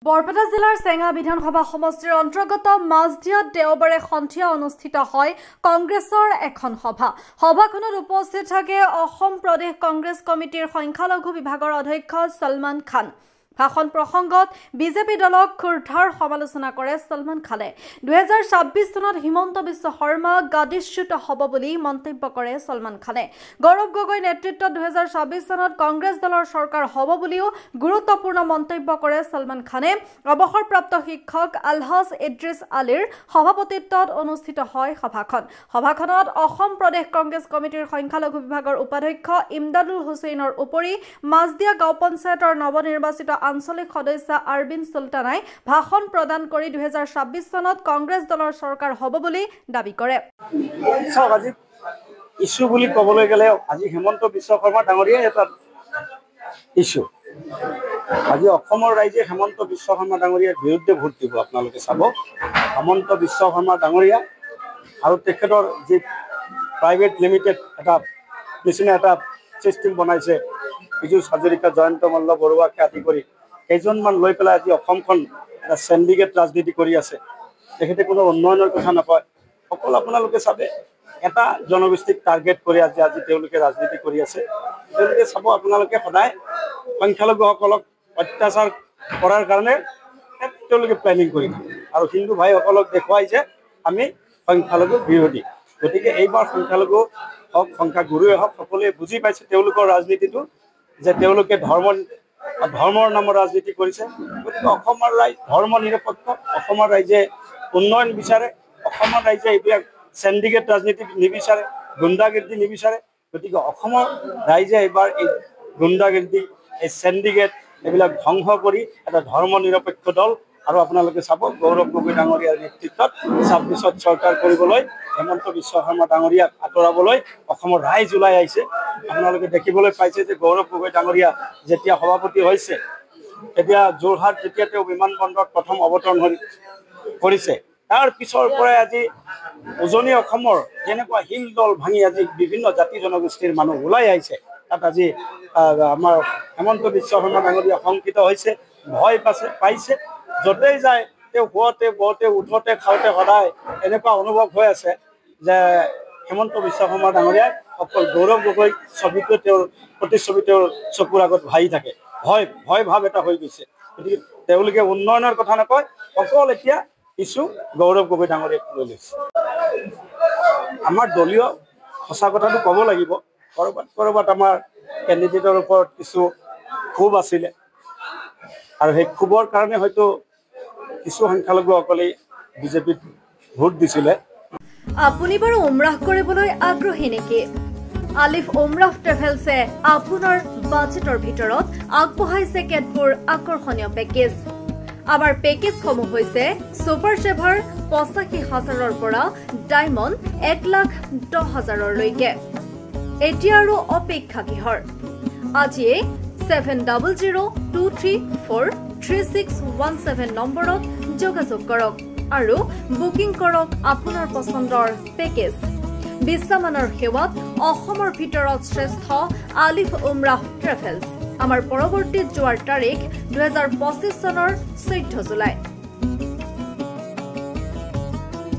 বৰপেটা জিলাৰ চেঙা বিধানসভা সমষ্টিৰ অন্তৰ্গত মাজদিয়াত দেওবাৰে সন্ধিয়া অনুষ্ঠিত হয় কংগ্ৰেছৰ এখন সভা। সভাখনত উপস্থিত থাকে অসম প্ৰদেশ কংগ্ৰেছ কমিটিৰ সংখ্যালঘু বিভাগৰ অধ্যক্ষ সলমান খান। ভাষণ প্ৰসংগত বিজেপি দলক ক্ষুৰ্ধাৰ সমালোচনা কৰে সলমান খানে। 2026 চনত হিমন্ত বিশ্ব শৰ্মা গাদীচ্যুত হ'ব বুলি মন্তব্য কৰে সলমান খানে। গৌৰৱ গগৈ নেতৃত্বত 2026 চনত কংগ্ৰেছ দলৰ চৰকাৰ হ'ব বুলিও গুৰুত্বপূৰ্ণ মন্তব্য কৰে সলমান খানে। অৱসৰপ্ৰাপ্ত শিক্ষক আলহাজ ইদ্ৰিছ আলীৰ সভাপতিত্বত অনুষ্ঠিত হয় সভাখন। সভাখনত অসম প্ৰদেশ কংগ্ৰেছ কমিটিৰ সংখ্যালঘু বিভাগৰ উপাধ্যক্ষ ইমদাদুল হুছেইনৰ উপৰি মাজদিয়া গাঁও পঞ্চায়তৰ নৱনিৰ্বাচিত আঞ্চলিক সদস্য আৰবিন সুলতানাই ভাষণ প্ৰদান কৰি 2026 চনত কংগ্ৰেছ দলৰ চৰকাৰ হ'ব বুলি দাবী কৰে। আজি ইস্যু বুলি ক'বলৈ গ'লে আজি হিমন্ত বিশ্ব শৰ্মা ডাঙৰীয়া এটা ইস্যু। আজি অসমৰ ৰাইজে হিমন্ত বিশ্ব শৰ্মা ডাঙৰীয়াৰ বিৰুদ্ধে ভোট দিব। আপোনালোকে চাব, হিমন্ত বিশ্ব শৰ্মা ডাঙৰীয়া আৰু তেখেতৰ যি প্ৰাইভেট লিমিটেড এটা নিচিনা এটা চিষ্টেম বনাইছে, বিজু হাজৰিকা, জয়ন্ত মল্ল বৰুৱাকে আদি কৰি কেইজনমান লৈ পেলাই আজি অসমখন এটা চেণ্ডিকেট ৰাজনীতি কৰি আছে। তেখেতে কোনো উন্নয়নৰ কথা নকয়, অকল আপোনালোকে চাবে এটা জনগোষ্ঠীক টাৰ্গেট কৰি আজি তেওঁলোকে ৰাজনীতি কৰি আছে। তেওঁলোকে চাব, আপোনালোকে সদায় সংখ্যালঘুসকলক অত্যাচাৰ কৰাৰ কাৰণে তেওঁলোকে প্লেনিং কৰি থাকে আৰু হিন্দু ভাইসকলক দেখুৱাই যে আমি সংখ্যালঘু বিৰোধী। গতিকে এইবাৰ সংখ্যালঘু হওক, সংখ্যাগুৰুৱে হওক, সকলোৱে বুজি পাইছে তেওঁলোকৰ ৰাজনীতিটো, যে তেওঁলোকে ধৰ্মৰ নামৰ ৰাজনীতি কৰিছে। গতিকে অসমৰ ৰাইজ ধৰ্ম নিৰপেক্ষ, অসমৰ ৰাইজে উন্নয়ন বিচাৰে, অসমৰ ৰাইজে এইবিলাক চেণ্ডিকেট ৰাজনীতি নিবিচাৰে, গুণ্ডাগিৰ্দী নিবিচাৰে। গতিকে অসমৰ ৰাইজে এইবাৰ এই গুণ্ডাগিৰ্দী, এই চেণ্ডিকেট এইবিলাক ধ্বংস কৰি এটা ধৰ্ম নিৰপেক্ষ দল আৰু আপোনালোকে চাব গৌৰৱ গগৈ ডাঙৰীয়াৰ নেতৃত্বত 26ত চৰকাৰ কৰিবলৈ হিমন্ত বিশ্ব শৰ্মা ডাঙৰীয়াক আঁতৰাবলৈ অসমৰ ৰাইজ ওলাই আহিছে। আপোনালোকে দেখিবলৈ পাইছে যে গৌৰৱ গগৈ ডাঙৰীয়া যেতিয়া সভাপতি হৈছে, তেতিয়া যোৰহাট যেতিয়া তেওঁ বিমানবন্দৰত প্ৰথম অৱতৰণ কৰিছে, তাৰ পিছৰ পৰাই আজি উজনি অসমৰ যেনেকুৱা শিল দল ভাঙি আজি বিভিন্ন জাতি জনগোষ্ঠীৰ মানুহ ওলাই আহিছে। তাত আজি আমাৰ হিমন্ত বিশ্ব শৰ্মা ডাঙৰীয়া শংকিত হৈছে, ভয় পাইছে। য'তেই যায় তেওঁ শুৱতে বওঁতে উঠোতে খাওঁতে সদায় এনেকুৱা অনুভৱ হৈ আছে যে হিমন্ত বিশ্ব শৰ্মা ডাঙৰীয়াই অকল গৌৰৱ গগৈ ছবিটো, তেওঁৰ প্ৰতিচ্ছবি তেওঁৰ চকুৰ আগত ভাহি থাকে। ভয় ভাৱ এটা হৈ গৈছে। গতিকে তেওঁলোকে উন্নয়নৰ কথা নকয়, অকল এতিয়া ইছ্যু গৌৰৱ গগৈ ডাঙৰীয়াক লৈ লৈছে। আমাৰ দলীয় সঁচা কথাটো ক'ব লাগিব, ক'ৰবাত আমাৰ কেণ্ডিডেটৰ ওপৰত কিছু ক্ষোভ আছিলে আৰু সেই ক্ষোভৰ কাৰণে হয়তো কিছু সংখ্যালঘুসকলে বিজেপিত ভোট দিছিলে। আপুনি বাৰু উমৰাহ কৰিবলৈ আগ্ৰহী নেকি? আলিফ উমৰাহ ট্ৰেভেলছে আপোনাৰ বাজেটৰ ভিতৰত আগবঢ়াইছে কেতবোৰ আকৰ্ষণীয় পেকেজ। আমাৰ পেকেজসমূহ হৈছে ছুপাৰ চেভাৰ 85,000ৰ পৰা ডায়মণ্ড 1,10,000লৈকে। এতিয়া আৰু অপেক্ষা কিহৰ? আজিয়ে 7002343617 নম্বৰত যোগাযোগ কৰক আৰু বুকিং কৰক আপোনাৰ পচন্দৰ পেকেজ। বিশ্বমানৰ সেৱাত অসমৰ ভিতৰত শ্ৰেষ্ঠ আলিফ উমৰাহ ট্ৰেভেলছ। আমাৰ পৰৱৰ্তী যোৱাৰ তাৰিখ 2025 চনৰ 14 জুলাই।